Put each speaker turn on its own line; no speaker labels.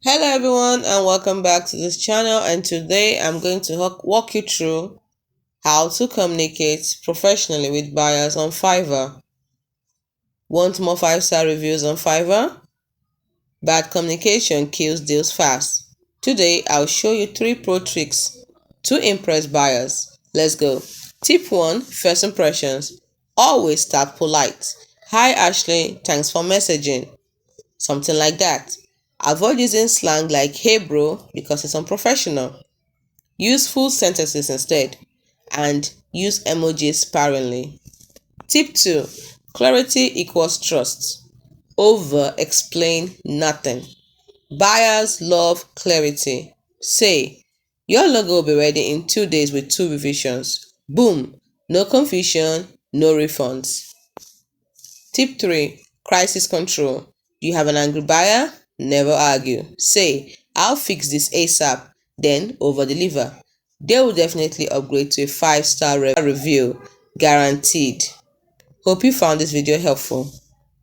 Hello everyone and welcome back to this channel, and today I'm going to walk you through how to communicate professionally with buyers on Fiverr. Want more 5-star reviews on Fiverr? Bad communication kills deals fast. Today I'll show you 3 pro tricks to impress buyers. Let's go. Tip 1. First impressions. Always start polite. Hi Ashley, thanks for messaging. Something like that. Avoid using slang like hey bro because it's unprofessional. Use full sentences instead and use emojis sparingly. Tip 2. Clarity equals trust. Over explain nothing. Buyers love clarity. Say, your logo will be ready in 2 days with 2 revisions. Boom! No confusion, no refunds. Tip 3. Crisis control. Do you have an angry buyer? Never argue. Say, I'll fix this ASAP, then over-deliver. They will definitely upgrade to a 5-star review, guaranteed. Hope you found this video helpful.